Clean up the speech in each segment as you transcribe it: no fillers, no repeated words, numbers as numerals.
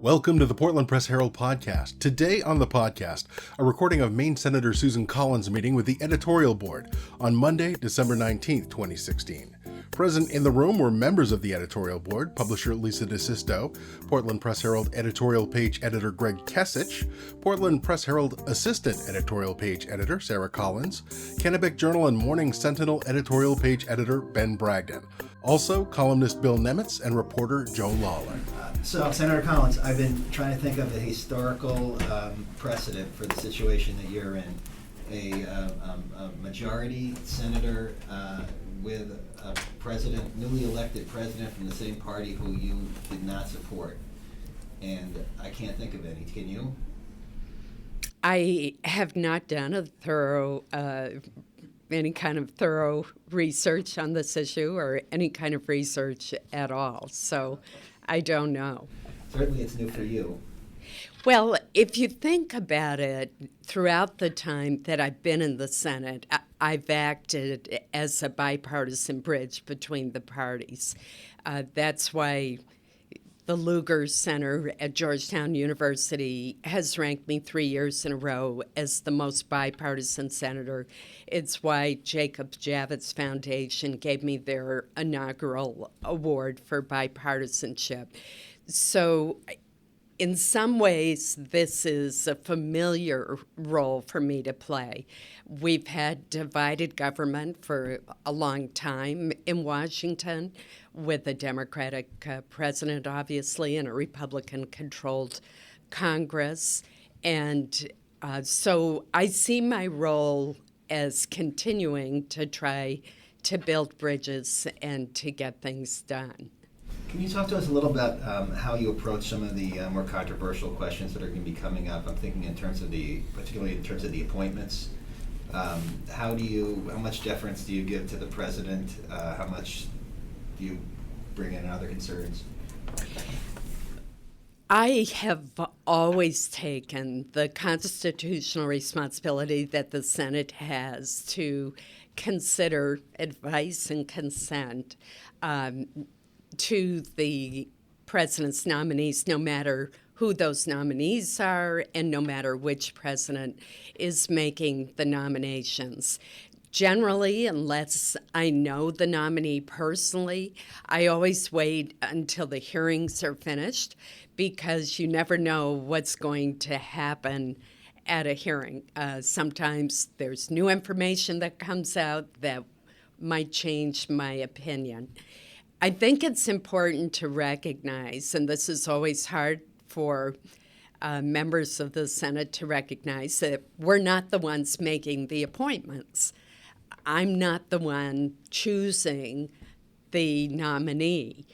Welcome to the Portland Press Herald podcast. Today on the podcast, a recording of Maine Senator Susan Collins' meeting with the Editorial Board on Monday, December 19th, 2016. Present in the room were members of the Editorial Board, publisher Lisa DeSisto, Portland Press Herald editorial page editor Greg Kesich, Portland Press Herald assistant editorial page editor Sarah Collins, Kennebec Journal and Morning Sentinel editorial page editor Ben Bragdon. Also, columnist Bill Nemitz and reporter Joe Lawler. So, Senator Collins, I've been trying to think of a historical precedent for the situation that you're in. A majority senator with a president, newly elected president from the same party who you did not support. And I can't think of any. Can you? I have not done any kind of thorough research on this issue or any kind of research at all. So I don't know. Certainly it's new for you. Well, if you think about it, throughout the time that I've been in the Senate, I've acted as a bipartisan bridge between the parties. That's why the Lugar Center at Georgetown University has ranked me 3 years in a row as the most bipartisan senator. It's why Jacob Javits Foundation gave me their inaugural award for bipartisanship. So in some ways, this is a familiar role for me to play. We've had divided government for a long time in Washington, with a Democratic president, obviously, and a Republican-controlled Congress. And so I see my role as continuing to try to build bridges and to get things done. Can you talk to us a little about how you approach some of the more controversial questions that are going to be coming up? I'm thinking particularly in terms of the appointments. How much deference do you give to the president? How much do you bring in other concerns? I have always taken the constitutional responsibility that the Senate has to consider advice and consent to the president's nominees, no matter who those nominees are and no matter which president is making the nominations. Generally, unless I know the nominee personally, I always wait until the hearings are finished because you never know what's going to happen at a hearing. Sometimes there's new information that comes out that might change my opinion. I think it's important to recognize, and this is always hard for members of the Senate to recognize, that we're not the ones making the appointments. I'm not the one choosing the nominee.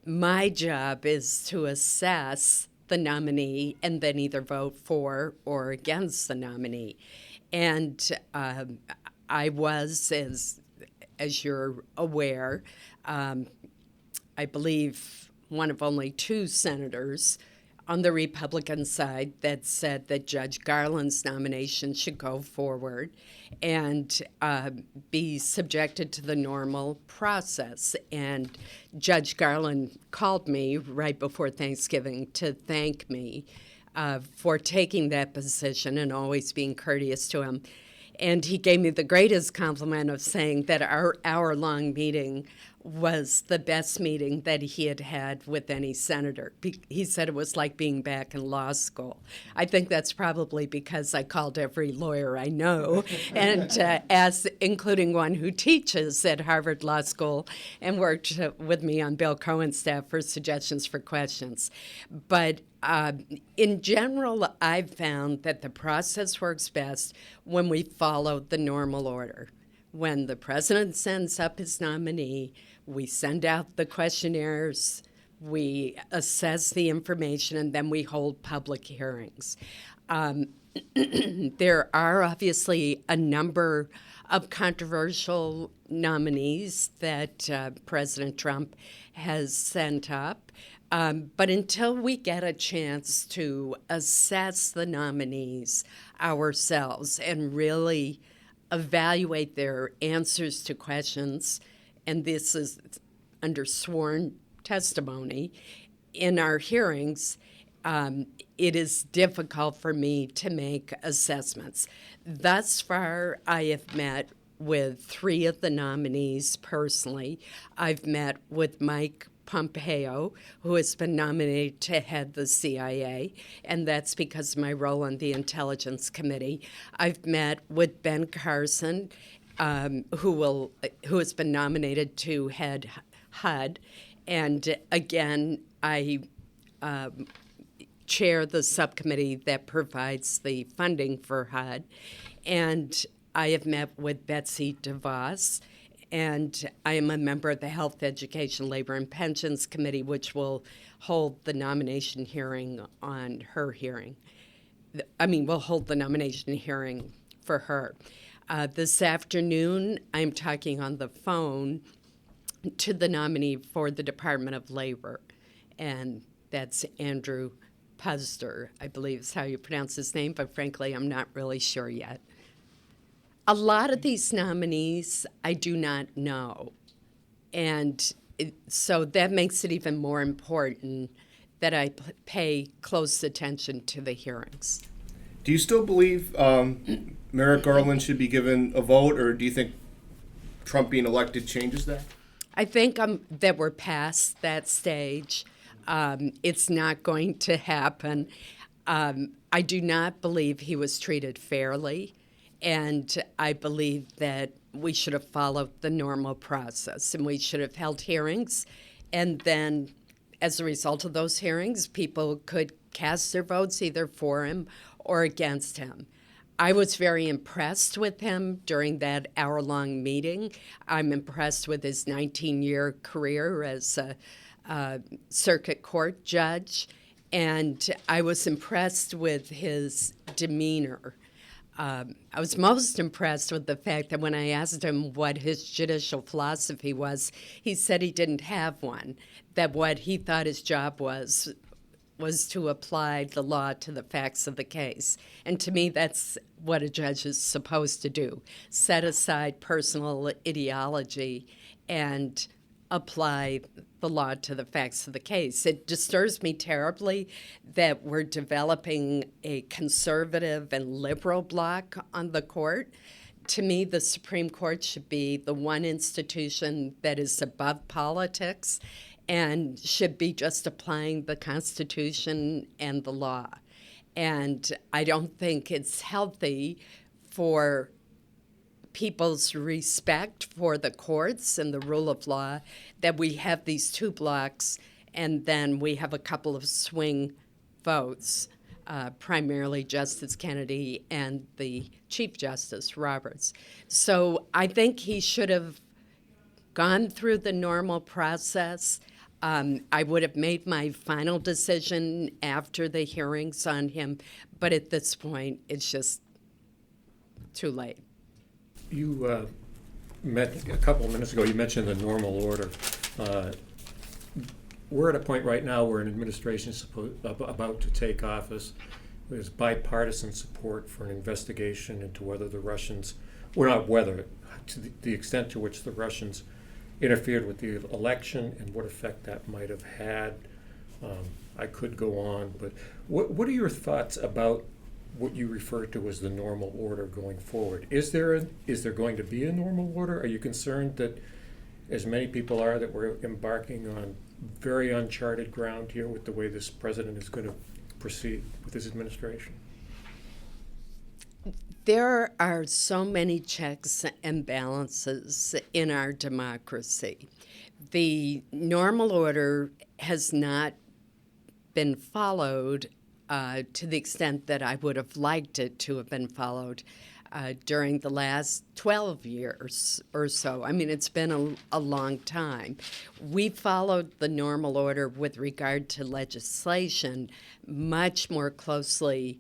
My job is to assess the nominee and then either vote for or against the nominee. And I was, as you're aware, I believe one of only two senators on the Republican side that said that Judge Garland's nomination should go forward and be subjected to the normal process. And Judge Garland called me right before Thanksgiving to thank me for taking that position and always being courteous to him. And he gave me the greatest compliment of saying that our hour-long meeting was the best meeting that he had had with any senator. He said it was like being back in law school. I think that's probably because I called every lawyer I know, and including one who teaches at Harvard Law School and worked with me on Bill Cohen's staff for suggestions for questions. But in general, I've found that the process works best when we follow the normal order. When the president sends up his nominee, we send out the questionnaires, we assess the information, and then we hold public hearings. There are obviously a number of controversial nominees that President Trump has sent up. But until we get a chance to assess the nominees ourselves and really evaluate their answers to questions, and this is under sworn testimony in our hearings, it is difficult for me to make assessments. Thus far, I have met with 3 of the nominees personally. I've met with Mike Pompeo, who has been nominated to head the CIA, and that's because of my role on the Intelligence Committee. I've met with Ben Carson, who has been nominated to head HUD, and again, I chair the subcommittee that provides the funding for HUD, and I have met with Betsy DeVos, and I am a member of the Health, Education, Labor, and Pensions Committee, which will hold the nomination hearing on her hearing. We'll hold the nomination hearing for her. This afternoon, I'm talking on the phone to the nominee for the Department of Labor, and that's Andrew Puzder, I believe is how you pronounce his name, but frankly, I'm not really sure yet. A lot of these nominees I do not know, and so that makes it even more important that I pay close attention to the hearings. Do you still believe Merrick Garland should be given a vote, or do you think Trump being elected changes that? I think that we're past that stage. It's not going to happen. I do not believe he was treated fairly, and I believe that we should have followed the normal process, and we should have held hearings, and then as a result of those hearings, people could cast their votes either for him or against him. I was very impressed with him during that hour-long meeting. I'm impressed with his 19-year career as a circuit court judge, and I was impressed with his demeanor. I was most impressed with the fact that when I asked him what his judicial philosophy was, he said he didn't have one, that what he thought his job was to apply the law to the facts of the case. And to me, that's what a judge is supposed to do, set aside personal ideology and apply the law to the facts of the case. It disturbs me terribly that we're developing a conservative and liberal bloc on the court. To me, the Supreme Court should be the one institution that is above politics and should be just applying the Constitution and the law. And I don't think it's healthy for people's respect for the courts and the rule of law that we have these 2 blocks and then we have a couple of swing votes, primarily Justice Kennedy and the Chief Justice Roberts. So I think he should have gone through the normal process. I would have made my final decision after the hearings on him, but at this point, it's just too late. You met a couple of minutes ago, you mentioned the normal order. We're at a point right now where an administration is about to take office. There's bipartisan support for an investigation into whether the Russians, or not whether, to the extent to which the Russians interfered with the election and what effect that might have had. I could go on, but what are your thoughts about what you refer to as the normal order going forward? Is there going to be a normal order? Are you concerned that, as many people are, that we're embarking on very uncharted ground here with the way this president is going to proceed with his administration? There are so many checks and balances in our democracy. The normal order has not been followed to the extent that I would have liked it to have been followed during the last 12 years or so. I mean, it's been a long time. We followed the normal order with regard to legislation much more closely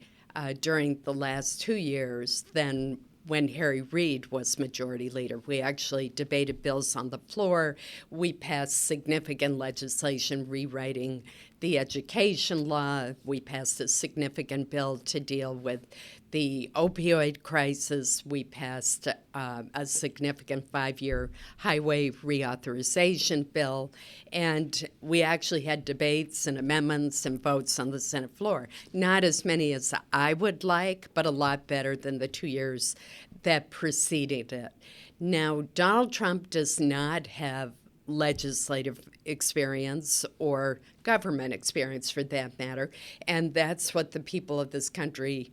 during the last 2 years than when Harry Reid was majority leader. We actually debated bills on the floor. We passed significant legislation rewriting the education law. We passed a significant bill to deal with the opioid crisis. We passed a significant 5-year highway reauthorization bill, and we actually had debates and amendments and votes on the Senate floor. Not as many as I would like, but a lot better than the 2 years that preceded it. Now, Donald Trump does not have legislative experience or government experience for that matter, and that's what the people of this country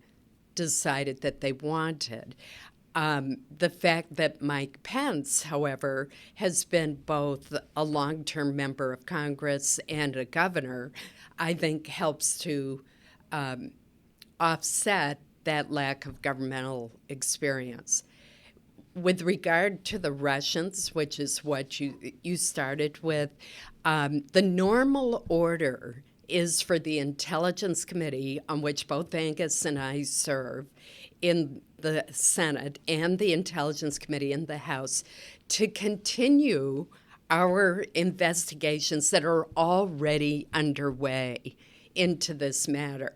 decided that they wanted. The fact that Mike Pence, however, has been both a long-term member of Congress and a governor, I think helps to offset that lack of governmental experience. With regard to the Russians, which is what you started with, the normal order is for the Intelligence Committee, on which both Angus and I serve in the Senate, and the Intelligence Committee in the House, to continue our investigations that are already underway into this matter.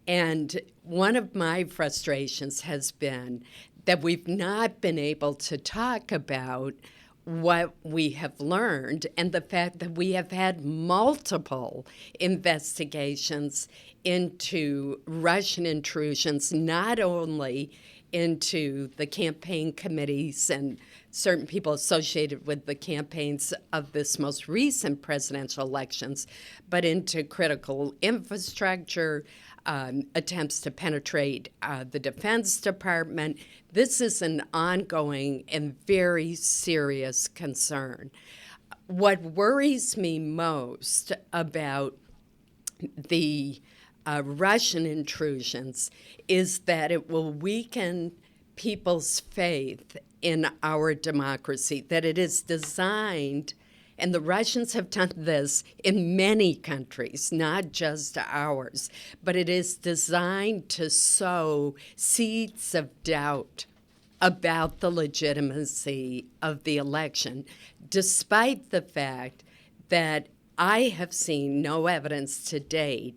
And one of my frustrations has been that we've not been able to talk about what we have learned and the fact that we have had multiple investigations into Russian intrusions, not only into the campaign committees and certain people associated with the campaigns of this most recent presidential elections, but into critical infrastructure, attempts to penetrate the Defense Department. This is an ongoing and very serious concern. What worries me most about the Russian intrusions is that it will weaken people's faith in our democracy, that it is designed, and the Russians have done this in many countries, not just ours, but it is designed to sow seeds of doubt about the legitimacy of the election, despite the fact that I have seen no evidence to date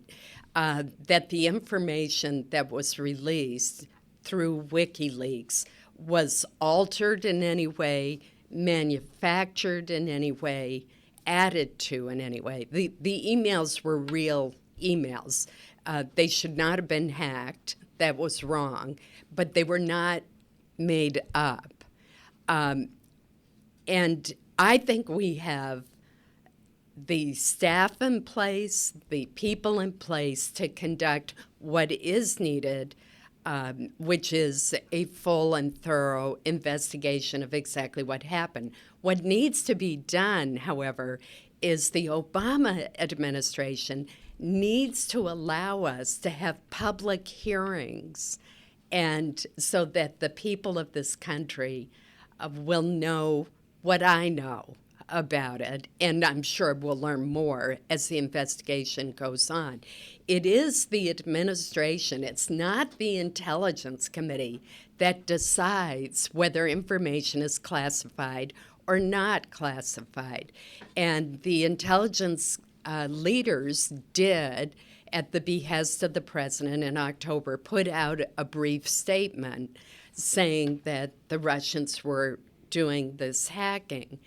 that the information that was released through WikiLeaks was altered in any way, manufactured in any way, added to in any way. The emails were real emails. They should not have been hacked. That was wrong. But they were not made up. And I think we have the staff in place, the people in place to conduct what is needed, which is a full and thorough investigation of exactly what happened. What needs to be done, however, is the Obama administration needs to allow us to have public hearings, and so that the people of this country will know what I know about it, and I'm sure we'll learn more as the investigation goes on. It is the administration, it's not the Intelligence Committee that decides whether information is classified or not classified. And the intelligence leaders did, at the behest of the president in October, put out a brief statement saying that the Russians were doing this hacking.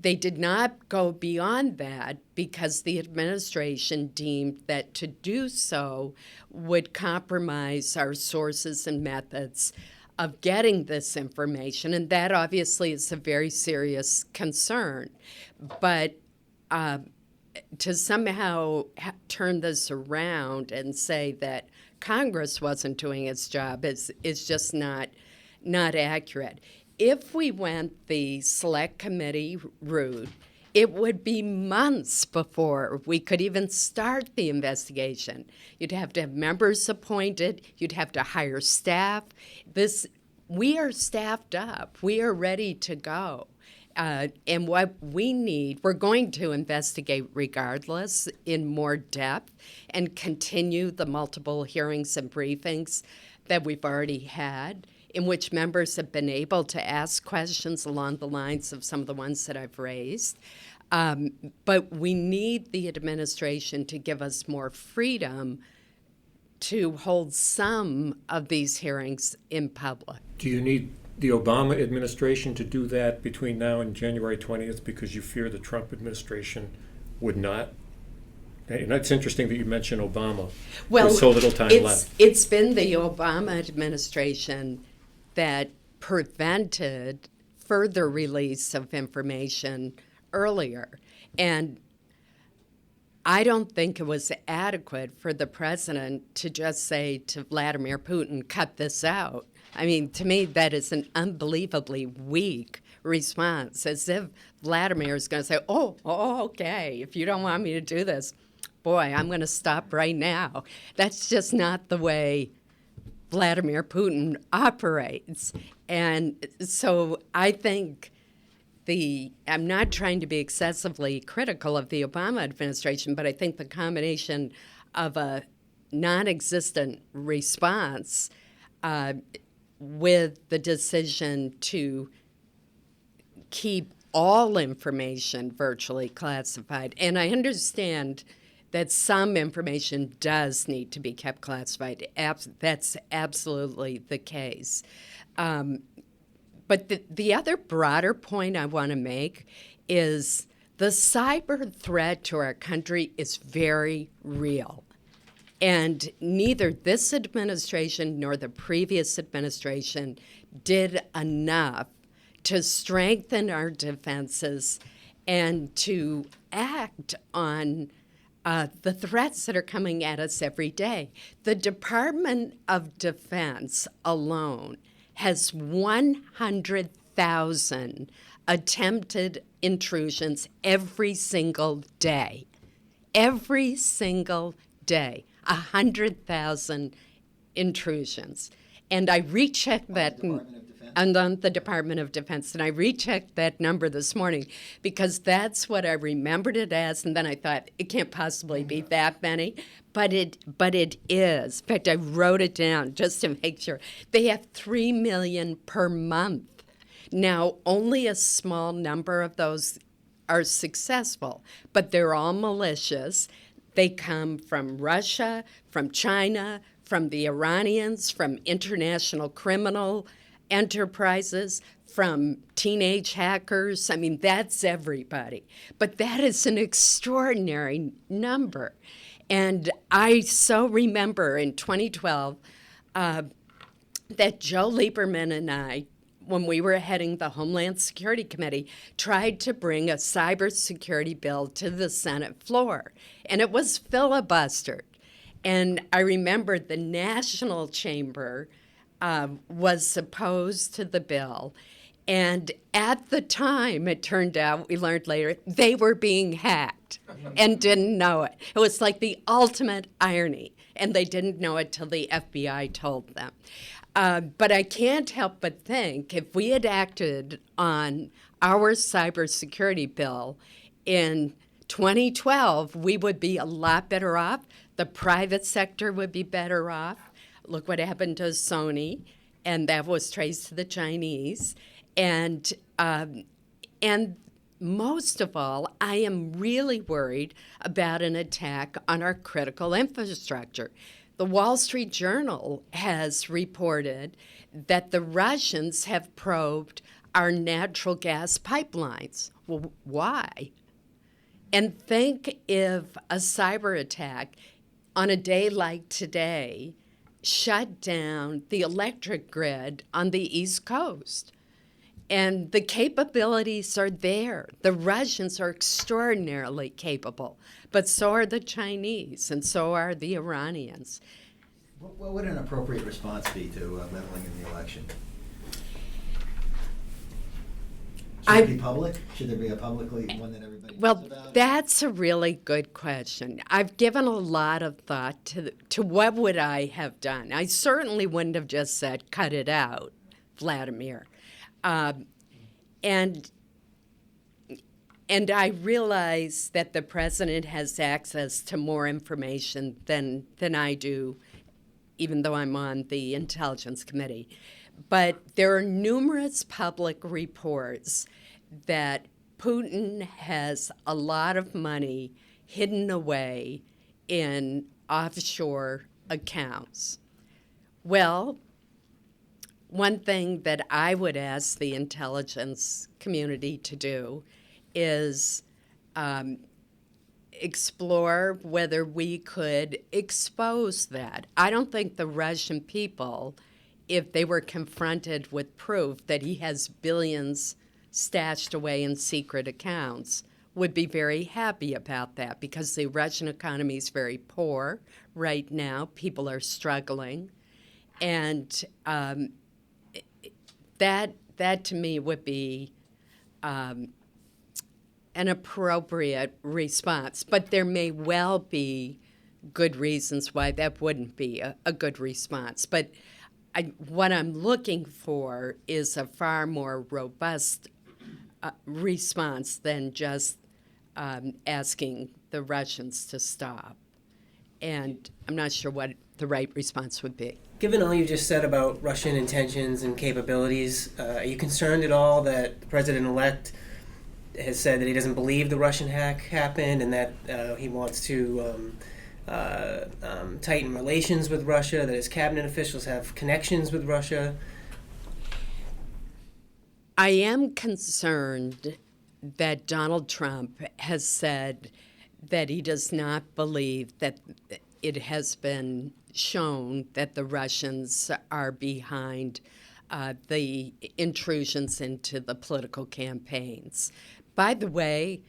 They did not go beyond that because the administration deemed that to do so would compromise our sources and methods of getting this information, and that obviously is a very serious concern. But to somehow turn this around and say that Congress wasn't doing its job is just not accurate. If we went the select committee route, it would be months before we could even start the investigation. You'd have to have members appointed. You'd have to hire staff. We are staffed up. We are ready to go. And what we need, we're going to investigate regardless in more depth and continue the multiple hearings and briefings that we've already had, in which members have been able to ask questions along the lines of some of the ones that I've raised. But we need the administration to give us more freedom to hold some of these hearings in public. Do you need the Obama administration to do that between now and January 20th because you fear the Trump administration would not? And it's interesting that you mentioned Obama. Well, there's so little time left. It's been the Obama administration that prevented further release of information earlier. And I don't think it was adequate for the president to just say to Vladimir Putin, cut this out. I mean, to me, that is an unbelievably weak response, as if Vladimir is going to say, oh, okay, if you don't want me to do this, boy, I'm going to stop right now. That's just not the way Vladimir Putin operates. And so I think I'm not trying to be excessively critical of the Obama administration, but I think the combination of a non-existent response with the decision to keep all information virtually classified, and I understand that some information does need to be kept classified. That's absolutely the case. But the other broader point I want to make is the cyber threat to our country is very real. And neither this administration nor the previous administration did enough to strengthen our defenses and to act on the threats that are coming at us every day. The Department of Defense alone has 100,000 attempted intrusions every single day. Every single day, 100,000 intrusions. And I rechecked that. And on the Department of Defense. And I rechecked that number this morning because that's what I remembered it as. And then I thought, it can't possibly be that many. But it is. In fact, I wrote it down just to make sure. They have 3 million per month. Now, only a small number of those are successful, but they're all malicious. They come from Russia, from China, from the Iranians, from international criminal enterprises, from teenage hackers. I mean, that's everybody. But that is an extraordinary number. And I so remember in 2012 that Joe Lieberman and I, when we were heading the Homeland Security Committee, tried to bring a cybersecurity bill to the Senate floor. And it was filibustered. And I remember the National Chamber was opposed to the bill. And at the time, it turned out, we learned later, they were being hacked and didn't know it. It was like the ultimate irony, and they didn't know it till the FBI told them. But I can't help but think if we had acted on our cybersecurity bill in 2012, we would be a lot better off. The private sector would be better off. Look what happened to Sony, and that was traced to the Chinese. And most of all, I am really worried about an attack on our critical infrastructure. The Wall Street Journal has reported that the Russians have probed our natural gas pipelines. Well, why? And think if a cyber attack on a day like today shut down the electric grid on the East Coast. And the capabilities are there. The Russians are extraordinarily capable, but so are the Chinese, and so are the Iranians. What would an appropriate response be to meddling in the election? Should it be public? Should there be a publicly one that everybody knows about? That's a really good question. I've given a lot of thought to what would I have done. I certainly wouldn't have just said, cut it out, Vladimir. And I realize that the president has access to more information than I do, even though I'm on the Intelligence Committee. But there are numerous public reports that Putin has a lot of money hidden away in offshore accounts. Well, one thing that I would ask the intelligence community to do is explore whether we could expose that. I don't think the Russian people, if they were confronted with proof that he has billions stashed away in secret accounts, would be very happy about that, because the Russian economy is very poor right now. People are struggling. And that to me would be an appropriate response. But there may well be good reasons why that wouldn't be a good response. But what I'm looking for is a far more robust response than just asking the Russians to stop. And I'm not sure what the right response would be. Given all you just said about Russian intentions and capabilities, are you concerned at all that the president-elect has said that he doesn't believe the Russian hack happened, and that he wants to tighten relations with Russia, that his cabinet officials have connections with Russia? I am concerned that Donald Trump has said that he does not believe that it has been shown that the Russians are behind the intrusions into the political campaigns. By the way,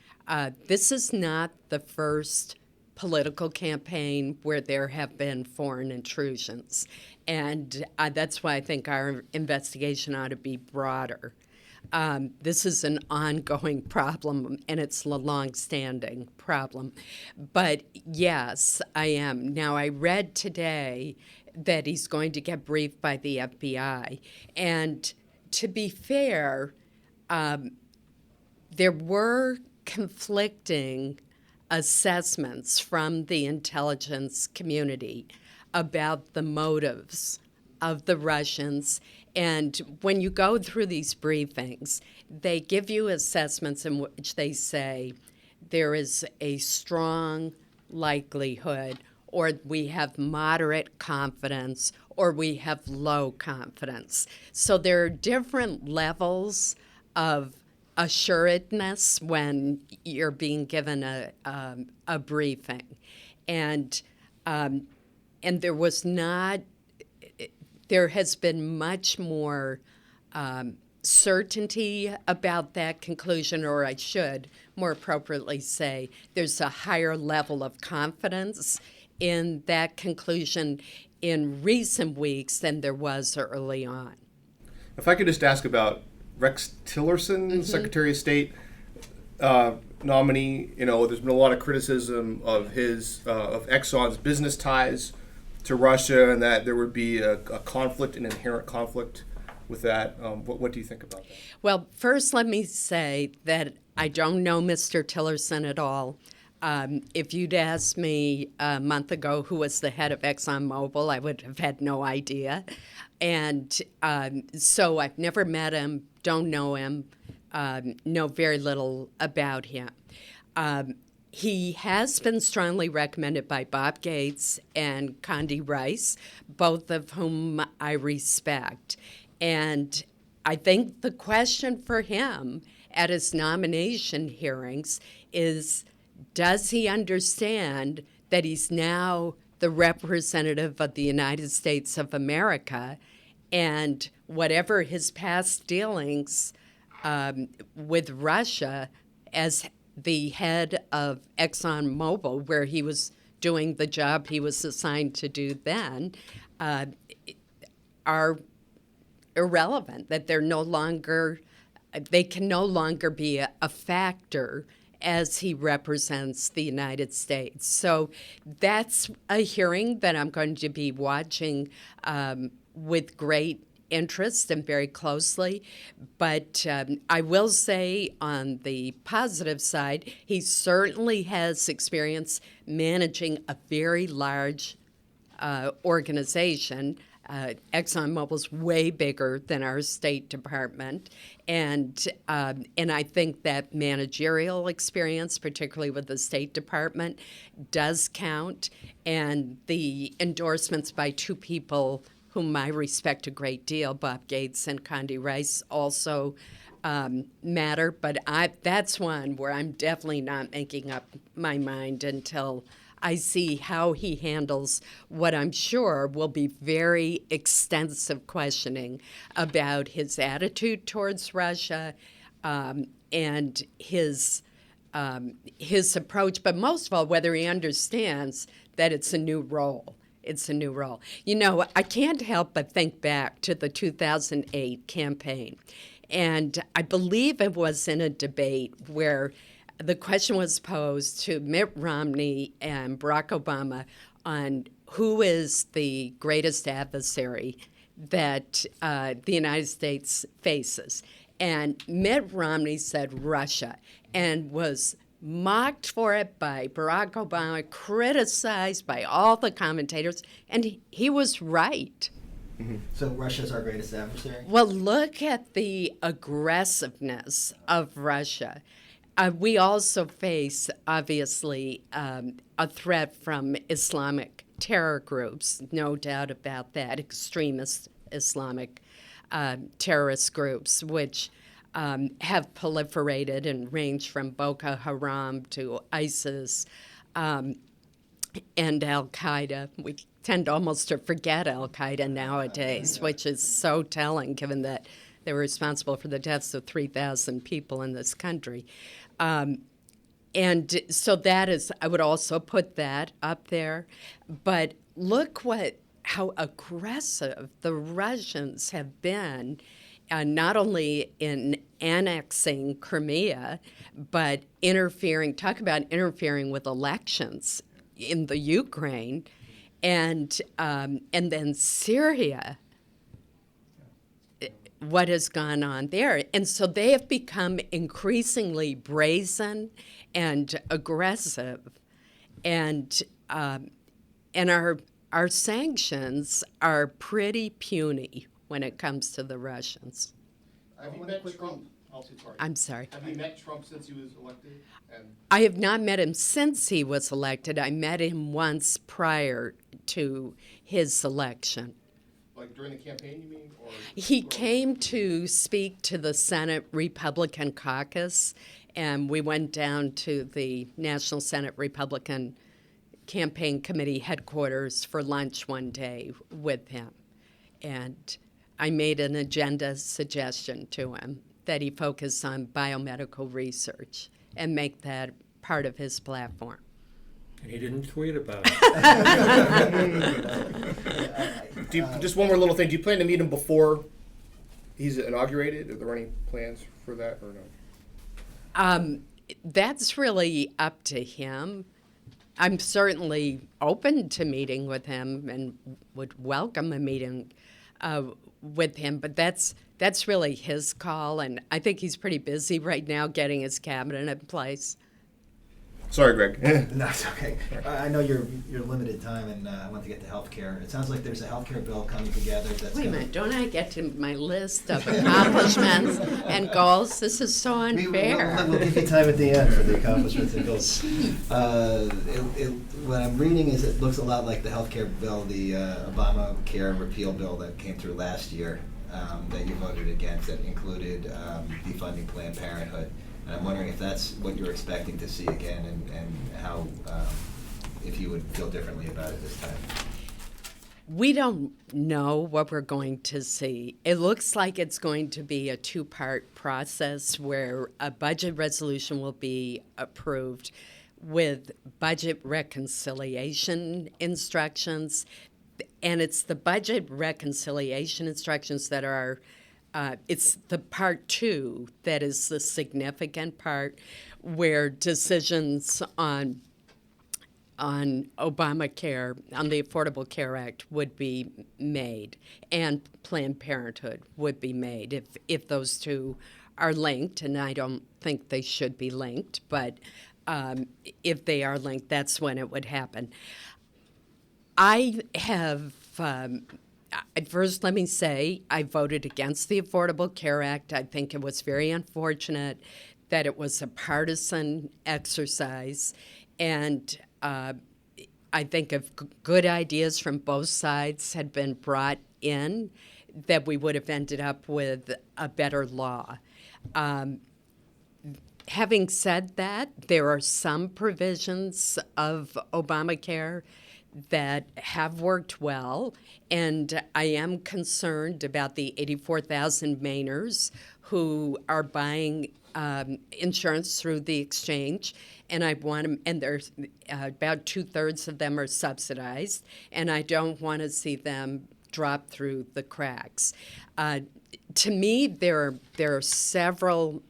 this is not the first political campaign where there have been foreign intrusions. And that's why I think our investigation ought to be broader. This is an ongoing problem, and it's a long-standing problem. But yes, I am. Now, I read today that he's going to get briefed by the FBI. And to be fair, there were conflicting assessments from the intelligence community about the motives of the Russians. And when you go through these briefings, they give you assessments in which they say there is a strong likelihood, or we have moderate confidence, or we have low confidence. So there are different levels of assuredness when you're being given a briefing. And there was not, there has been much more certainty about that conclusion, or I should more appropriately say there's a higher level of confidence in that conclusion in recent weeks than there was early on. If I could just ask about Rex Tillerson, Secretary of State, nominee. You know, there's been a lot of criticism of his of Exxon's business ties to Russia, and that there would be a conflict, an inherent conflict with that. What do you think about that? Well, first let me say that I don't know Mr. Tillerson at all. If you'd asked me a month ago who was the head of ExxonMobil, I would have had no idea. And so I've never met him, don't know him, know very little about him. He has been strongly recommended by Bob Gates and Condi Rice, both of whom I respect. And I think the question for him at his nomination hearings is, does he understand that he's now the representative of the United States of America, and whatever his past dealings with Russia as the head of ExxonMobil, where he was doing the job he was assigned to do then, are irrelevant, that they're no longer, they can no longer be a factor as he represents the United States. So that's a hearing that I'm going to be watching with great interest and very closely. But I will say on the positive side, he certainly has experience managing a very large organization, ExxonMobil's way bigger than our State Department, and I think that managerial experience, particularly with the State Department, does count, and the endorsements by two people whom I respect a great deal, Bob Gates and Condi Rice, also matter. But that's one where I'm definitely not making up my mind until I see how he handles what I'm sure will be very extensive questioning about his attitude towards Russia and his approach, but most of all, whether he understands that it's a new role. It's a new role. You know, I can't help but think back to the 2008 campaign, and I believe it was in a debate where the question was posed to Mitt Romney and Barack Obama on who is the greatest adversary that the United States faces. And Mitt Romney said Russia and was mocked for it by Barack Obama, criticized by all the commentators, and he was right. Mm-hmm. So Russia's our greatest adversary? Well, look at the aggressiveness of Russia. We also face, obviously, a threat from Islamic terror groups, no doubt about that, extremist Islamic terrorist groups, which have proliferated and range from Boko Haram to ISIS and Al-Qaeda. We tend almost to forget Al-Qaeda nowadays, which is so telling given that they were responsible for the deaths of 3,000 people in this country. And so that is, I would also put that up there. But look how aggressive the Russians have been, not only in annexing Crimea, but talk about interfering with elections in the Ukraine, and then Syria. What has gone on there. And so they have become increasingly brazen and aggressive. And our sanctions are pretty puny when it comes to the Russians. Have you met Trump? I'm sorry. Have you met Trump since he was elected? I have not met him since he was elected. I met him once prior to his election. Like during the campaign, you mean? He came to speak to the Senate Republican caucus, and we went down to the National Senate Republican Campaign Committee headquarters for lunch one day with him. And I made an agenda suggestion to him that he focus on biomedical research and make that part of his platform. And he didn't tweet about it. Just one more little thing. Do you plan to meet him before he's inaugurated? Are there any plans for that or no? That's really up to him. I'm certainly open to meeting with him and would welcome a meeting with him, but that's really his call, and I think he's pretty busy right now getting his cabinet in place. Sorry, Greg. No, it's okay. I know you're limited time, and I want to get to healthcare. It sounds like there's a healthcare bill coming together. Wait a minute, don't I get to my list of accomplishments and goals? This is so unfair. We'll give you time at the end for the accomplishments and goals. What I'm reading is it looks a lot like the healthcare bill, the Obamacare repeal bill that came through last year that you voted against, that included defunding Planned Parenthood. And I'm wondering if that's what you're expecting to see again, and how, if you would feel differently about it this time. We don't know what we're going to see. It looks like it's going to be a two-part process where a budget resolution will be approved with budget reconciliation instructions. And it's the budget reconciliation instructions that are it's the part two that is the significant part, where decisions on Obamacare, on the Affordable Care Act, would be made, and Planned Parenthood would be made if those two are linked, and I don't think they should be linked, but if they are linked, that's when it would happen. I have First, let me say I voted against the Affordable Care Act. I think it was very unfortunate that it was a partisan exercise, and I think if good ideas from both sides had been brought in, that we would have ended up with a better law. Having said that, there are some provisions of Obamacare that have worked well, and I am concerned about the 84,000 Mainers who are buying insurance through the exchange, and I want them, and there's about 2/3 of them are subsidized, and I don't want to see them drop through the cracks. To me, there are several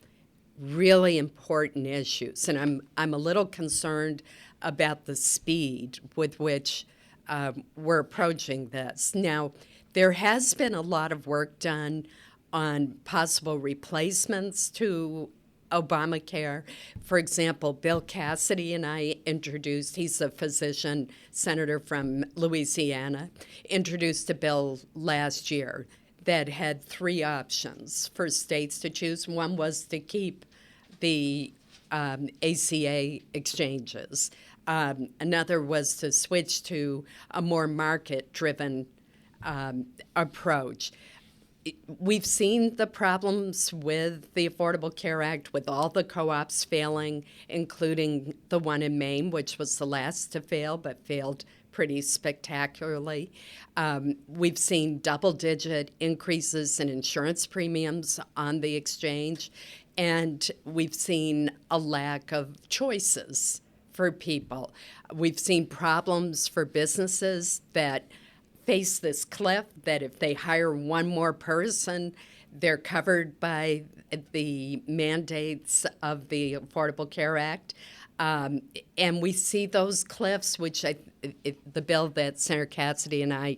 really important issues, and I'm a little concerned about the speed with which we're approaching this. Now, there has been a lot of work done on possible replacements to Obamacare. For example, Bill Cassidy and I introduced, he's a physician, senator from Louisiana, introduced a bill last year that had 3 options for states to choose. One was to keep the ACA exchanges. Another was to switch to a more market-driven approach. We've seen the problems with the Affordable Care Act, with all the co-ops failing, including the one in Maine, which was the last to fail, but failed pretty spectacularly. We've seen double-digit increases in insurance premiums on the exchange, and we've seen a lack of choices for people. We've seen problems for businesses that face this cliff, that if they hire one more person, they're covered by the mandates of the Affordable Care Act. And we see those cliffs, which the bill that Senator Cassidy and I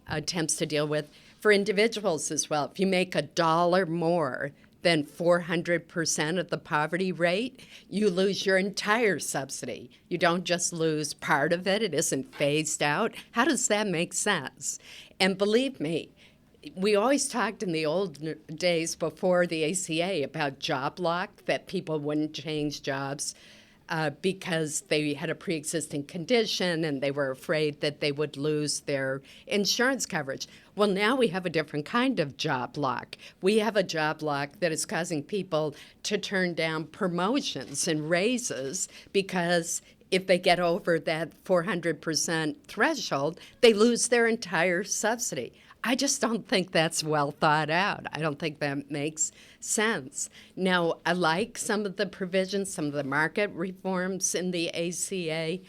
attempts to deal with, for individuals as well. If you make $1 more than 400% of the poverty rate, you lose your entire subsidy. You don't just lose part of it. It isn't phased out. How does that make sense? And believe me, we always talked in the old days before the ACA about job lock, that people wouldn't change jobs because they had a pre-existing condition and they were afraid that they would lose their insurance coverage. Well, now we have a different kind of job lock. We have a job lock that is causing people to turn down promotions and raises because if they get over that 400% threshold, they lose their entire subsidy. I just don't think that's well thought out. I don't think that makes sense. Now, I like some of the provisions, some of the market reforms in the ACA.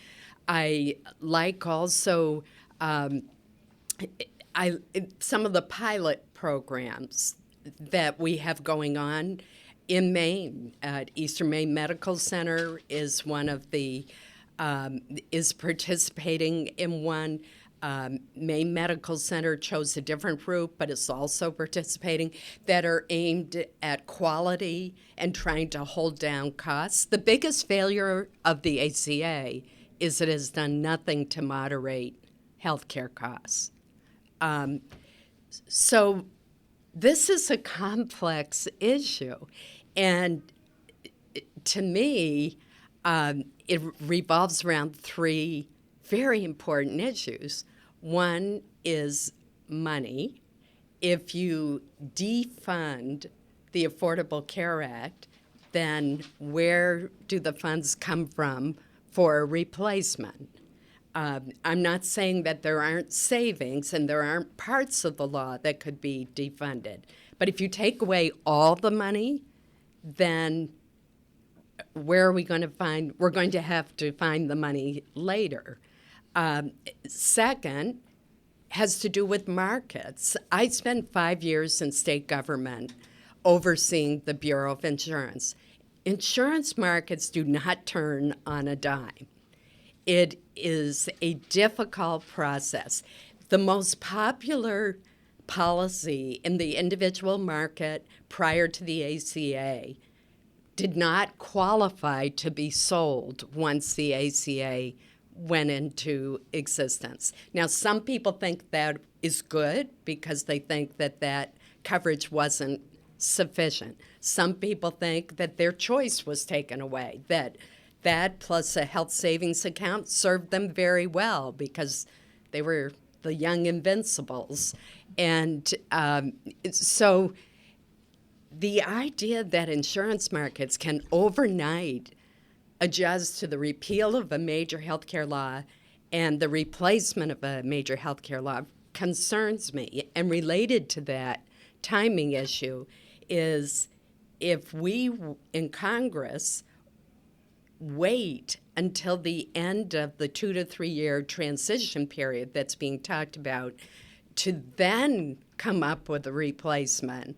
I like also some of the pilot programs that we have going on in Maine. Eastern Maine Medical Center is one of the, is participating in one. Maine Medical Center chose a different route, but is also participating, that are aimed at quality and trying to hold down costs. The biggest failure of the ACA is it has done nothing to moderate healthcare costs. So this is a complex issue, and to me, it revolves around 3 very important issues. One is money. If you defund the Affordable Care Act, then where do the funds come from for a replacement? I'm not saying that there aren't savings and there aren't parts of the law that could be defunded. But if you take away all the money, then where are we going to find? We're going to have to find the money later. Second, has to do with markets. I spent 5 years in state government overseeing the Bureau of Insurance. Insurance markets do not turn on a dime. It is a difficult process. The most popular policy in the individual market prior to the ACA did not qualify to be sold once the ACA went into existence. Now, some people think that is good because they think that that coverage wasn't sufficient. Some people think that their choice was taken away, that plus a health savings account served them very well because they were the young invincibles. And so the idea that insurance markets can overnight adjust to the repeal of a major healthcare law and the replacement of a major healthcare law concerns me. And related to that timing issue is if we in Congress wait until the end of the 2 to 3 year transition period that's being talked about to then come up with a replacement,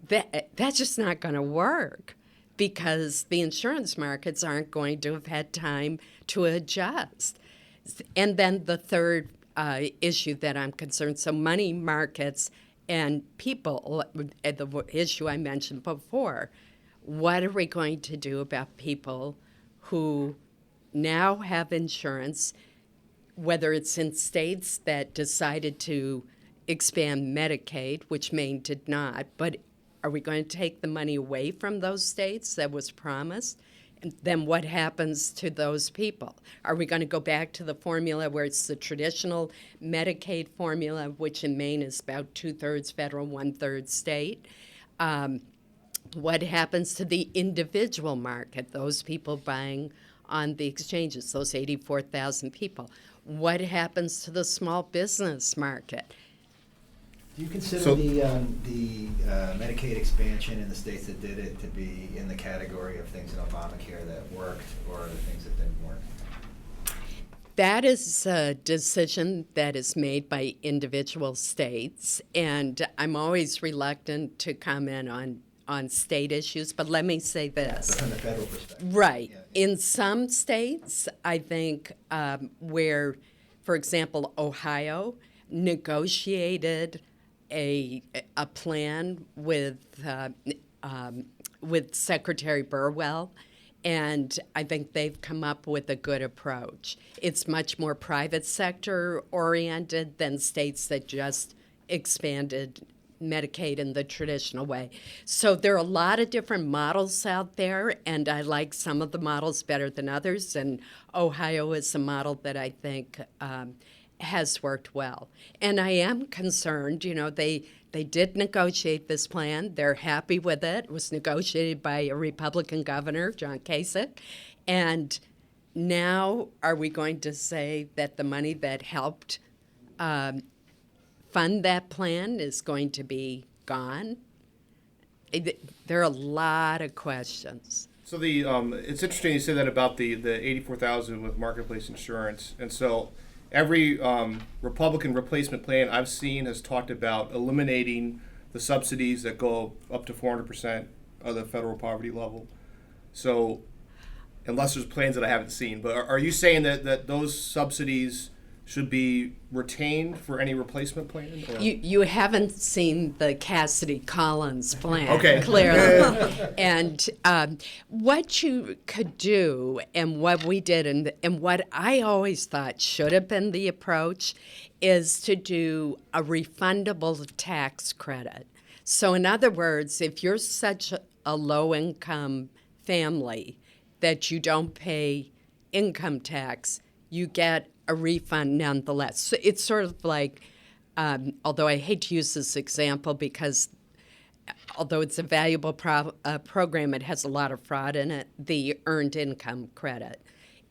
that's just not going to work because the insurance markets aren't going to have had time to adjust. And then the third issue that I'm concerned, so money markets and people, the issue I mentioned before, what are we going to do about people who now have insurance, whether it's in states that decided to expand Medicaid, which Maine did not, but are we going to take the money away from those states that was promised? And then what happens to those people? Are we going to go back to the formula where it's the traditional Medicaid formula, which in Maine is about 2/3 federal, 1/3 state? What happens to the individual market, those people buying on the exchanges, those 84,000 people? What happens to the small business market? Do you consider So- the Medicaid expansion in the states that did it to be in the category of things in Obamacare that worked or the things that didn't work? That is a decision that is made by individual states, and I'm always reluctant to comment on state issues, but let me say this. But from the federal perspective. Right. Yeah. In some states, I think where, for example, Ohio negotiated a plan with Secretary Burwell, and I think they've come up with a good approach. It's much more private sector oriented than states that just expanded Medicaid in the traditional way. So there are a lot of different models out there, and I like some of the models better than others, and Ohio is a model that I think has worked well. And I am concerned, they did negotiate this plan. They're happy with it. It was negotiated by a Republican governor, John Kasich. And now are we going to say that the money that helped fund that plan is going to be gone? There are a lot of questions. So it's interesting you say that about the 84,000 with marketplace insurance, and so every Republican replacement plan I've seen has talked about eliminating the subsidies that go up to 400% of the federal poverty level. So, unless there's plans that I haven't seen, but are you saying that those subsidies should be retained for any replacement plan? Or? You haven't seen the Cassidy Collins plan, Okay. clearly. And what you could do, and what we did, and what I always thought should have been the approach, is to do a refundable tax credit. So in other words, if you're such a low-income family that you don't pay income tax, you get a refund nonetheless. So it's sort of like, although I hate to use this example because although it's a valuable program, it has a lot of fraud in it. The earned income credit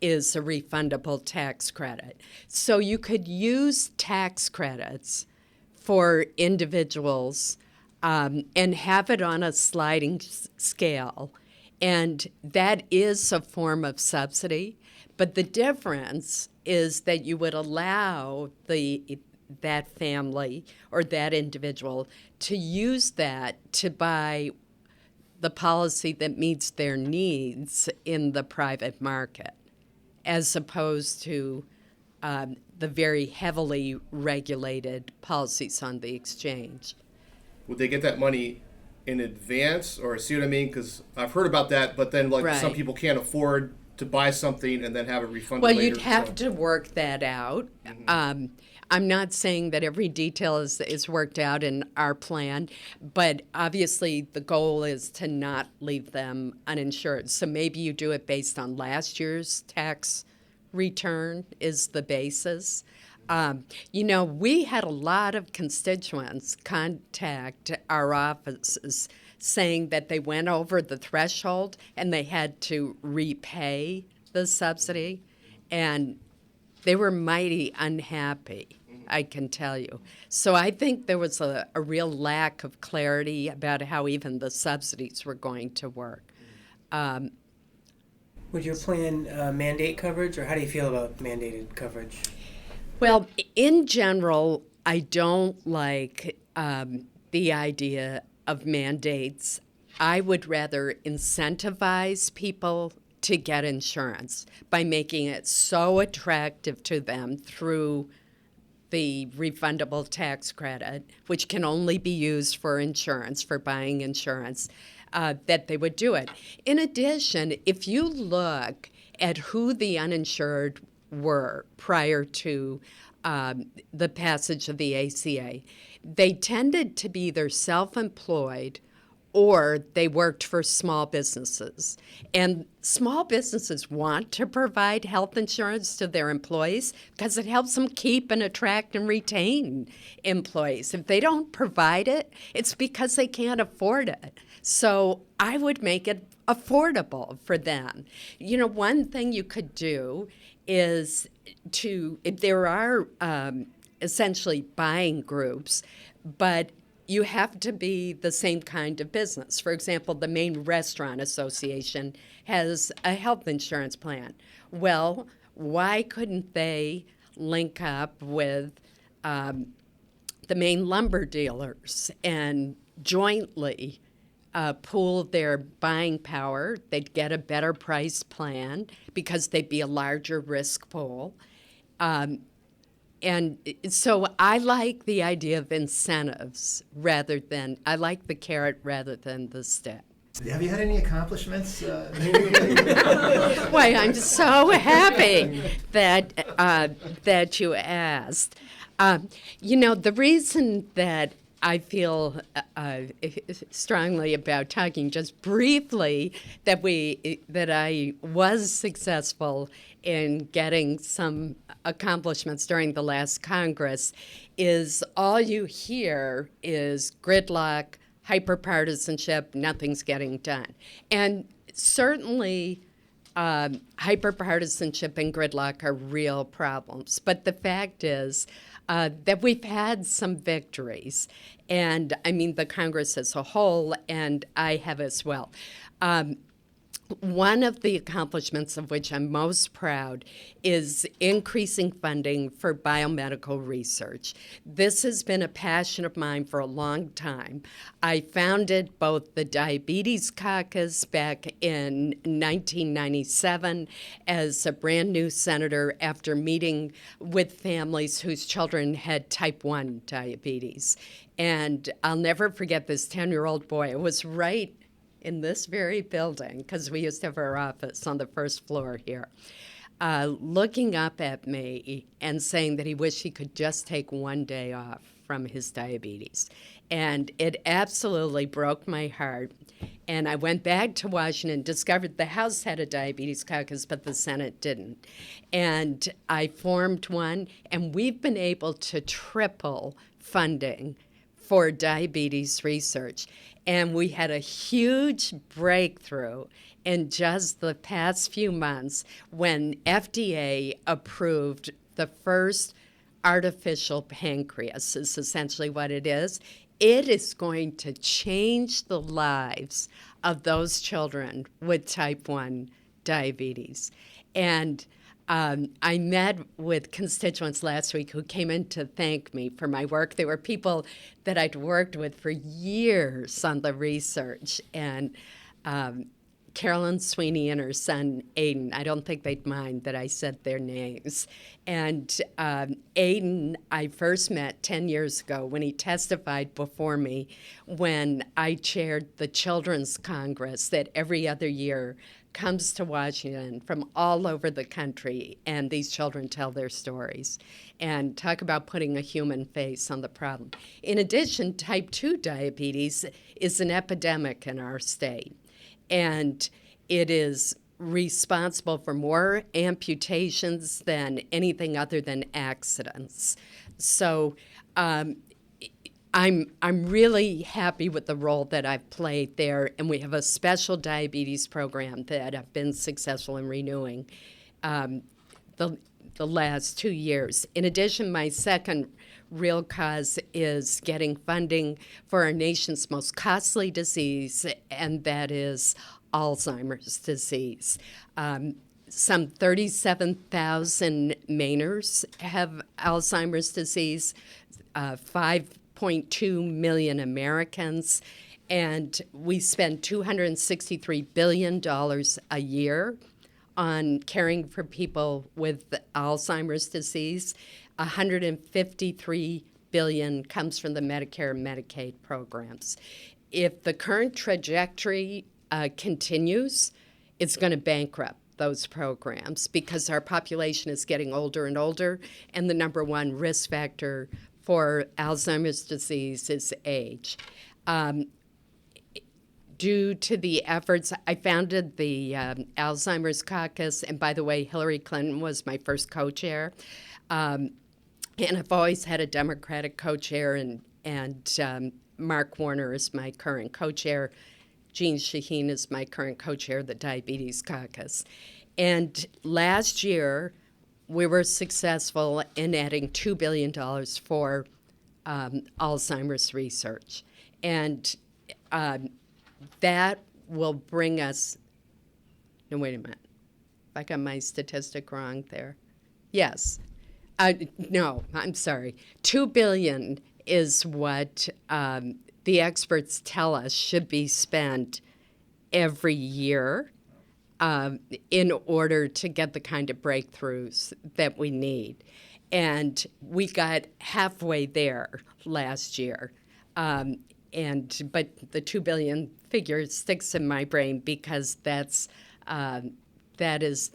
is a refundable tax credit. So you could use tax credits for individuals and have it on a sliding scale. And that is a form of subsidy. But the difference is that you would allow that family or that individual to use that to buy the policy that meets their needs in the private market, as opposed to the very heavily regulated policies on the exchange. Would they get that money in advance, or see what I mean? Because I've heard about that, but then Right. some people can't afford to buy something and then have it refunded Well, later. you'd have to work that out. I'm not saying that every detail is worked out in our plan, but obviously the goal is to not leave them uninsured. So maybe you do it based on last year's tax return is the basis. We had a lot of constituents contact our offices saying that they went over the threshold and they had to repay the subsidy, and they were mighty unhappy, I can tell you. So I think there was a real lack of clarity about how even the subsidies were going to work. Would your plan mandate coverage, or how do you feel about mandated coverage? Well, in general, I don't like the idea of mandates. I would rather incentivize people to get insurance by making it so attractive to them through the refundable tax credit, which can only be used for insurance, for buying insurance, that they would do it. In addition, if you look at who the uninsured were prior to the passage of the ACA, they tended to be either self-employed or they worked for small businesses. And small businesses want to provide health insurance to their employees because it helps them keep and attract and retain employees. If they don't provide it, it's because they can't afford it. So I would make it affordable for them. One thing you could do is if there are essentially buying groups, but you have to be the same kind of business. For example, the Maine Restaurant Association has a health insurance plan. Well, why couldn't they link up with the Maine lumber dealers and jointly pool their buying power? They'd get a better price plan because they'd be a larger risk pool. And so I like the idea of incentives I like the carrot rather than the stick. Have you had any accomplishments? Why, I'm so happy that you asked. The reason that I feel strongly about talking just briefly that I was successful in getting some accomplishments during the last Congress is all you hear is gridlock, hyperpartisanship, nothing's getting done. And certainly hyperpartisanship and gridlock are real problems. But the fact is that we've had some victories. And I mean the Congress as a whole, and I have as well. One of the accomplishments of which I'm most proud is increasing funding for biomedical research. This has been a passion of mine for a long time. I founded both the Diabetes Caucus back in 1997 as a brand new senator after meeting with families whose children had type 1 diabetes. And I'll never forget this 10-year-old boy. It was right in this very building, because we used to have our office on the first floor here, looking up at me and saying that he wished he could just take one day off from his diabetes. And it absolutely broke my heart. And I went back to Washington, discovered the House had a diabetes caucus, but the Senate didn't. And I formed one, and we've been able to triple funding for diabetes research. And we had a huge breakthrough in just the past few months when FDA approved the first artificial pancreas, is essentially what it is. It is going to change the lives of those children with type 1 diabetes. And I met with constituents last week who came in to thank me for my work. They were people that I'd worked with for years on the research. And Carolyn Sweeney and her son, Aiden, I don't think they'd mind that I said their names. And Aiden, I first met 10 years ago when he testified before me when I chaired the Children's Congress that every other year comes to Washington from all over the country, and these children tell their stories and talk about putting a human face on the problem. In addition, type 2 diabetes is an epidemic in our state, and it is responsible for more amputations than anything other than accidents. So I'm really happy with the role that I've played there, and we have a special diabetes program that I've been successful in renewing the last 2 years. In addition, my second real cause is getting funding for our nation's most costly disease, and that is Alzheimer's disease. Some 37,000 Mainers have Alzheimer's disease, 5.2 million Americans, and we spend $263 billion a year on caring for people with Alzheimer's disease. $153 billion comes from the Medicare and Medicaid programs. If the current trajectory continues, it's going to bankrupt those programs because our population is getting older and older, and the number one risk factor for Alzheimer's disease is age. Due to the efforts, I founded the Alzheimer's Caucus, and by the way, Hillary Clinton was my first co-chair. And I've always had a Democratic co-chair, and Mark Warner is my current co-chair. Jean Shaheen is my current co-chair of the Diabetes Caucus. And last year, we were successful in adding $2 billion for Alzheimer's research. And that will bring us, no, wait a minute. I got my statistic wrong there. Yes. No, I'm sorry. $2 billion is what the experts tell us should be spent every year in order to get the kind of breakthroughs that we need. And we got halfway there last year. But the $2 billion figure sticks in my brain because that is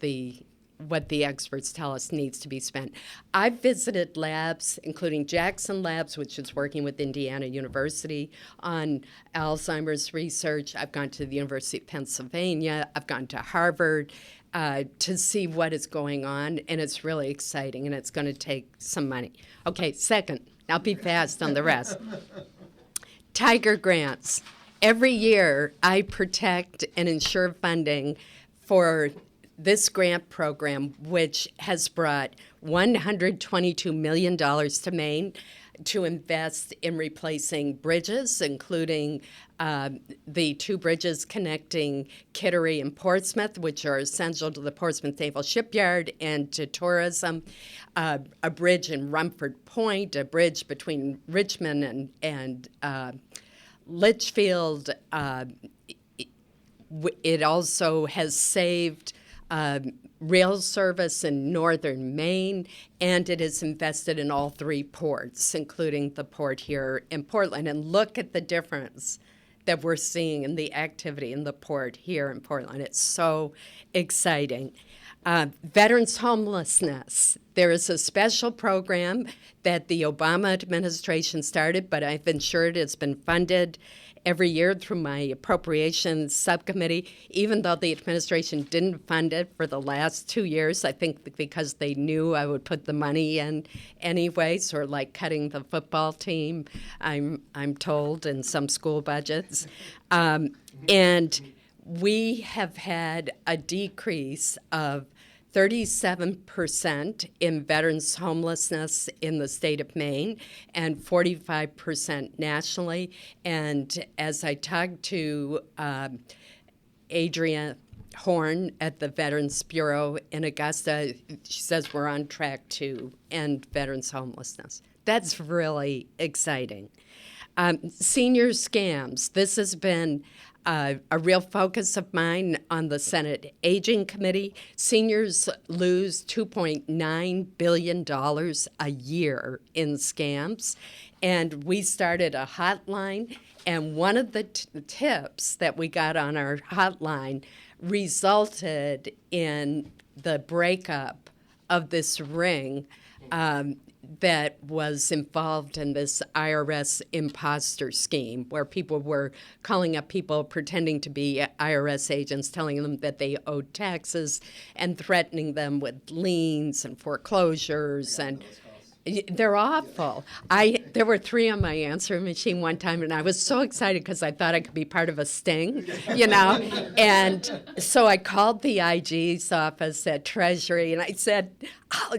what the experts tell us needs to be spent. I've visited labs, including Jackson Labs, which is working with Indiana University on Alzheimer's research. I've gone to the University of Pennsylvania. I've gone to Harvard to see what is going on, and it's really exciting, and it's going to take some money. Okay, second, I'll be fast on the rest. Tiger grants. Every year, I protect and ensure funding for this grant program, which has brought $122 million to Maine to invest in replacing bridges, including the two bridges connecting Kittery and Portsmouth, which are essential to the Portsmouth Naval Shipyard and to tourism, a bridge in Rumford Point, a bridge between Richmond and Litchfield. It also has saved rail service in northern Maine, and it is invested in all three ports, including the port here in Portland. And look at the difference that we're seeing in the activity in the port here in Portland. It's so exciting. Veterans homelessness. There is a special program that the Obama administration started, but I've ensured it's been funded every year through my appropriations subcommittee, even though the administration didn't fund it for the last 2 years, I think because they knew I would put the money in anyway, sort of like cutting the football team, I'm told, in some school budgets. And we have had a decrease of 37% in veterans homelessness in the state of Maine and 45% nationally. And as I talked to Adrienne Horn at the Veterans Bureau in Augusta, she says we're on track to end veterans homelessness. That's really exciting. Senior scams. This has been a real focus of mine on the Senate Aging Committee. Seniors lose $2.9 billion a year in scams. And we started a hotline, and one of the tips that we got on our hotline resulted in the breakup of this ring that was involved in this IRS imposter scheme where people were calling up people pretending to be IRS agents, telling them that they owed taxes and threatening them with liens and foreclosures. And they're awful. There were 3 on my answering machine one time, and I was so excited because I thought I could be part of a sting, And so I called the IG's office at Treasury, and I said,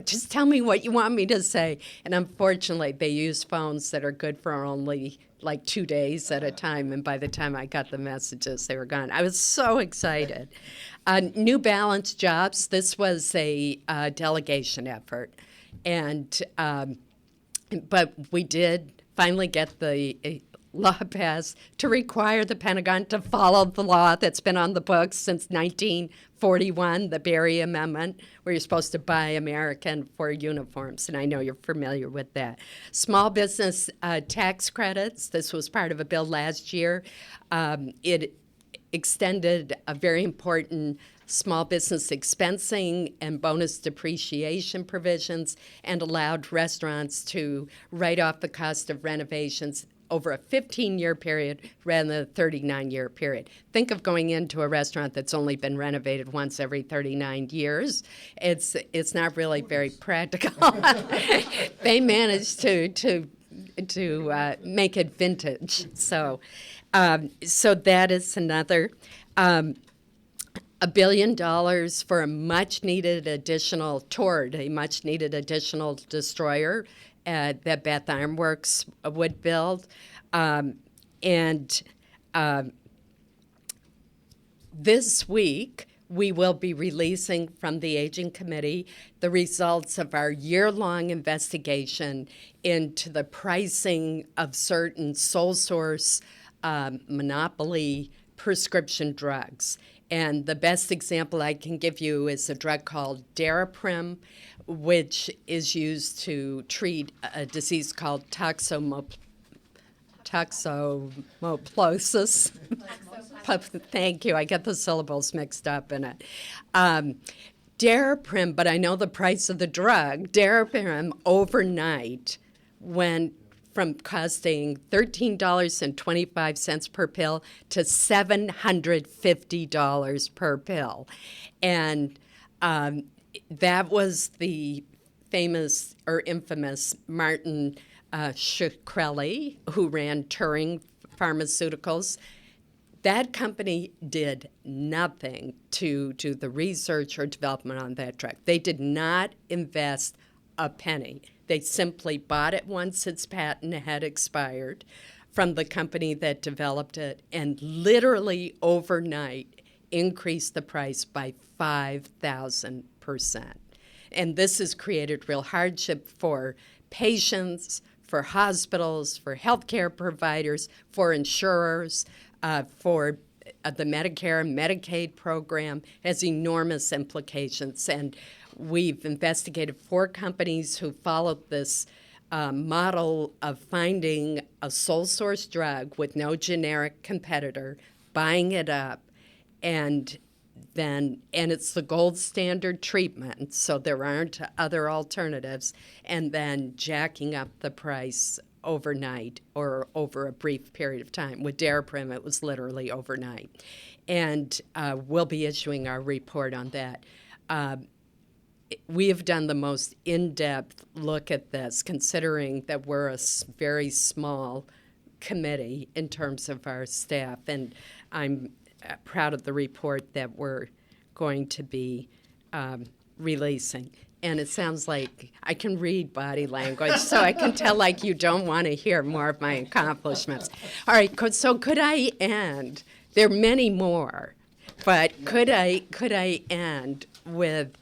just tell me what you want me to say. And unfortunately, they use phones that are good for only like 2 days at a time, and by the time I got the messages, they were gone. I was so excited. New Balance jobs, this was a delegation effort. And but we did finally get the law passed to require the Pentagon to follow the law that's been on the books since 1941, the Berry Amendment, where you're supposed to buy American for uniforms, and I know you're familiar with that. Small business tax credits, this was part of a bill last year. It extended a very important small business expensing and bonus depreciation provisions and allowed restaurants to write off the cost of renovations over a 15-year period rather than a 39-year period. Think of going into a restaurant that's only been renovated once every 39 years. It's not really very practical. They managed to make it vintage. So that is another. $1 billion for a much-needed additional toward a much-needed additional destroyer that Bath Iron Works would build. This week, we will be releasing from the Aging Committee the results of our year-long investigation into the pricing of certain sole source monopoly prescription drugs. And the best example I can give you is a drug called Daraprim, which is used to treat a disease called toxoplasmosis. Thank you. I get the syllables mixed up in it. Daraprim, but I know the price of the drug. Daraprim overnight went from costing $13.25 per pill to $750 per pill. And that was the famous or infamous Martin Shkreli, who ran Turing Pharmaceuticals. That company did nothing to do the research or development on that drug. They did not invest a penny. They simply bought it once its patent had expired from the company that developed it and literally overnight increased the price by 5,000%. And this has created real hardship for patients, for hospitals, for healthcare providers, for insurers, for the Medicare and Medicaid program. It has enormous implications. And we've investigated 4 companies who followed this model of finding a sole source drug with no generic competitor, buying it up, and it's the gold standard treatment, so there aren't other alternatives, and then jacking up the price overnight or over a brief period of time. With Daraprim, it was literally overnight. And we'll be issuing our report on that. We have done the most in-depth look at this, considering that we're a very small committee in terms of our staff, and I'm proud of the report that we're going to be releasing. And it sounds like I can read body language, so I can tell like you don't want to hear more of my accomplishments. All right, so could I end? There are many more, but could I end with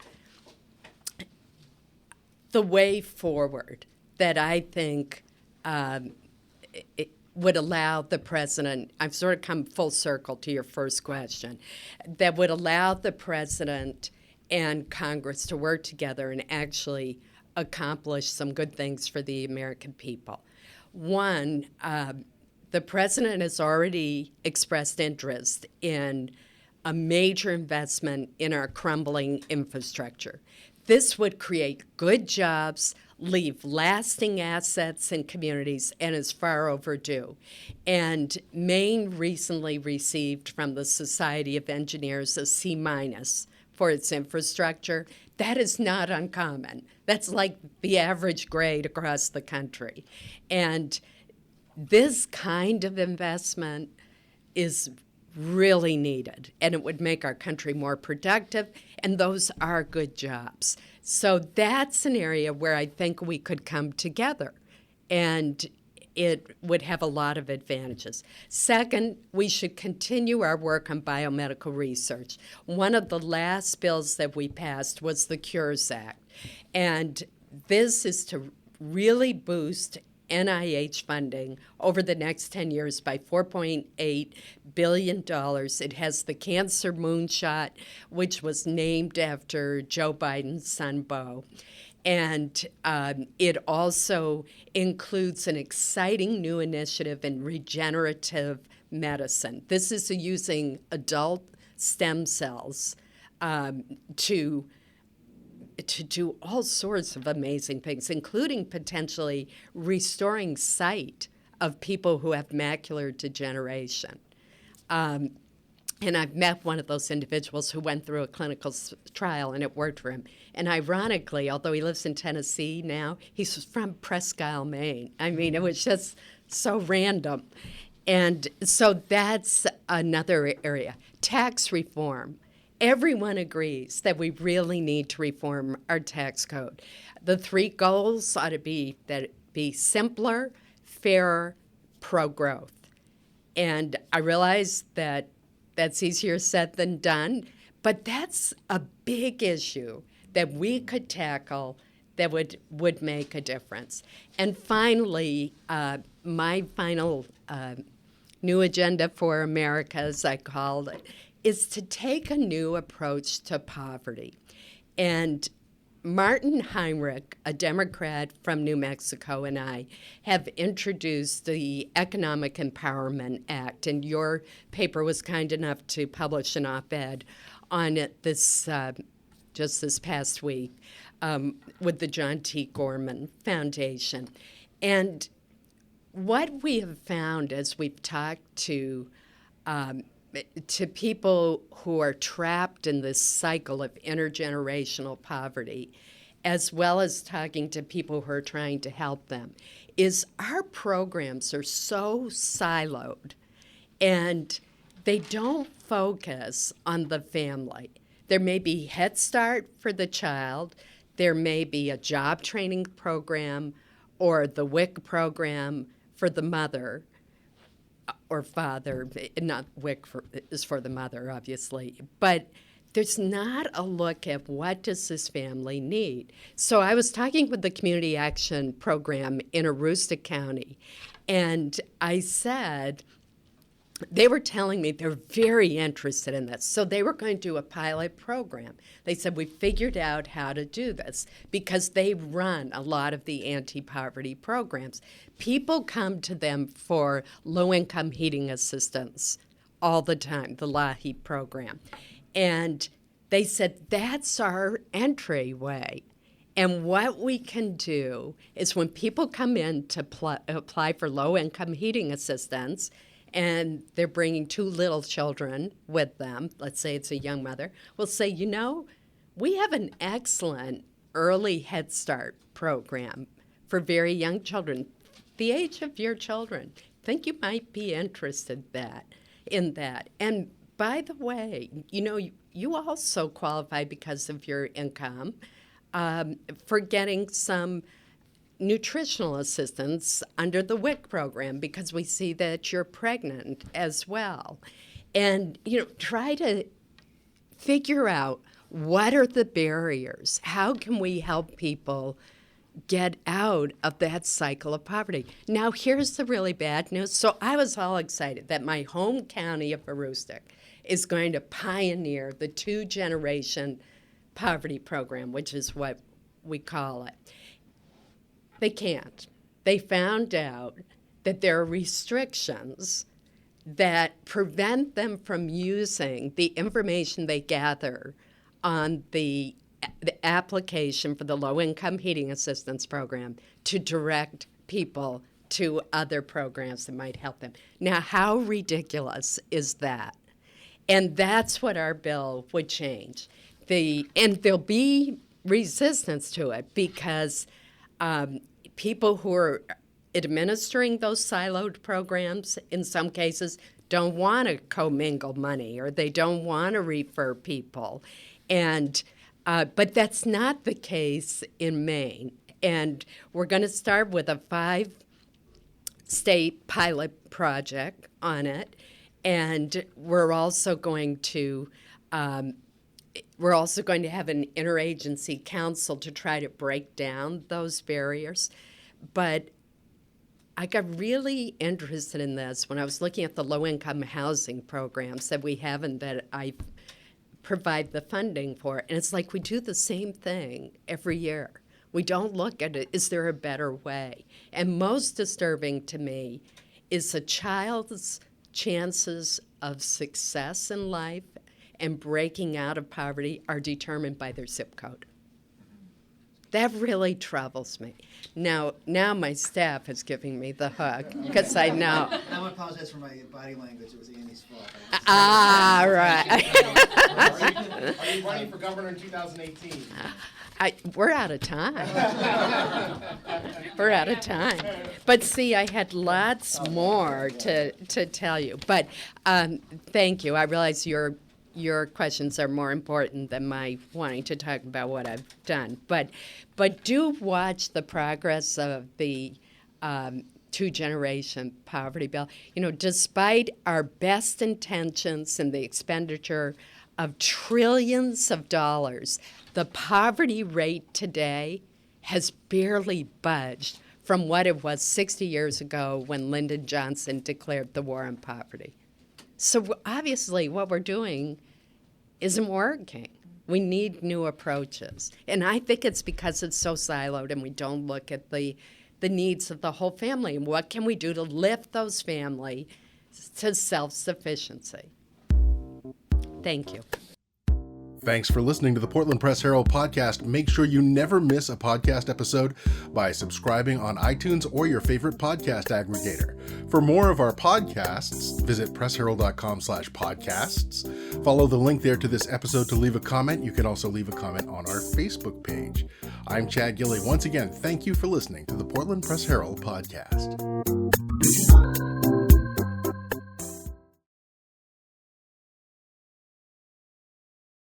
the way forward that I think it would allow the president, I've sort of come full circle to your first question, that would allow the president and Congress to work together and actually accomplish some good things for the American people. One, the president has already expressed interest in a major investment in our crumbling infrastructure. This would create good jobs, leave lasting assets in communities, and is far overdue. And Maine recently received from the Society of Engineers a C- for its infrastructure. That is not uncommon. That's like the average grade across the country. And this kind of investment is really needed, and it would make our country more productive, and those are good jobs. So that's an area where I think we could come together, and it would have a lot of advantages. Second, we should continue our work on biomedical research. One of the last bills that we passed was the Cures Act, and this is to really boost NIH funding over the next 10 years by $4.8 billion. It has the Cancer Moonshot, which was named after Joe Biden's son, Beau. And it also includes an exciting new initiative in regenerative medicine. This is using adult stem cells to do all sorts of amazing things, including potentially restoring sight of people who have macular degeneration. And I've met one of those individuals who went through a clinical trial, and it worked for him. And ironically, although he lives in Tennessee now, he's from Presque Isle, Maine. I mean, it was just so random. And so that's another area. Tax reform. Everyone agrees that we really need to reform our tax code. The three goals ought to be that it be simpler, fairer, pro-growth. And I realize that that's easier said than done, but that's a big issue that we could tackle that would make a difference. And finally, my final new agenda for America, as I called it, is to take a new approach to poverty. And Martin Heinrich, a Democrat from New Mexico, and I have introduced the Economic Empowerment Act, and your paper was kind enough to publish an op-ed on it just this past week with the John T. Gorman Foundation. And what we have found as we've talked to people who are trapped in this cycle of intergenerational poverty, as well as talking to people who are trying to help them, is our programs are so siloed and they don't focus on the family. There may be Head Start for the child, there may be a job training program or the WIC program for the mother, or father, not WIC is for the mother, obviously, but there's not a look at what does this family need. So I was talking with the Community Action Program in Aroostook County, and I said, they were telling me they're very interested in this. So they were going to do a pilot program. They said, we figured out how to do this because they run a lot of the anti-poverty programs. People come to them for low-income heating assistance all the time, the LAHEAP program. And they said, that's our entryway. And what we can do is when people come in to apply for low-income heating assistance, and they're bringing two little children with them, let's say it's a young mother, we'll say, you know, we have an excellent early Head Start program for very young children, the age of your children. Think you might be interested in that. And by the way, you know, you also qualify because of your income for getting some nutritional assistance under the WIC program because we see that you're pregnant as well. And, you know, try to figure out what are the barriers? How can we help people get out of that cycle of poverty? Now, here's the really bad news. So I was all excited that my home county of Aroostook is going to pioneer the two-generation poverty program, which is what we call it. They can't. They found out that there are restrictions that prevent them from using the information they gather on the application for the low-income heating assistance program to direct people to other programs that might help them. Now, how ridiculous is that? And that's what our bill would change. And there'll be resistance to it because people who are administering those siloed programs, in some cases, don't want to commingle money or they don't want to refer people. And but that's not the case in Maine. And we're going to start with a 5-state pilot project on it. And we're also going to have an interagency council to try to break down those barriers. But I got really interested in this when I was looking at the low-income housing programs that we have and that I provide the funding for. And it's like we do the same thing every year. We don't look at it, is there a better way? And most disturbing to me is a child's chances of success in life and breaking out of poverty are determined by their zip code. That really troubles me. Now my staff is giving me the hug because I know. I want to apologize for my body language. It was Andy's fault. Right. Are you running for governor in 2018? We're out of time. We're out of time. But see, I had lots more to tell you. But thank you. I realize your questions are more important than my wanting to talk about what I've done. But do watch the progress of the 2-generation poverty bill. You know, despite our best intentions in the expenditure of trillions of dollars, the poverty rate today has barely budged from what it was 60 years ago when Lyndon Johnson declared the war on poverty. So obviously what we're doing isn't working. We need new approaches. And I think it's because it's so siloed and we don't look at the needs of the whole family. And what can we do to lift those families to self-sufficiency? Thank you. Thanks for listening to the Portland Press Herald podcast. Make sure you never miss a podcast episode by subscribing on iTunes or your favorite podcast aggregator. For more of our podcasts, visit pressherald.com/podcasts. Follow the link there to this episode to leave a comment. You can also leave a comment on our Facebook page. I'm Chad Gilley. Once again, thank you for listening to the Portland Press Herald podcast.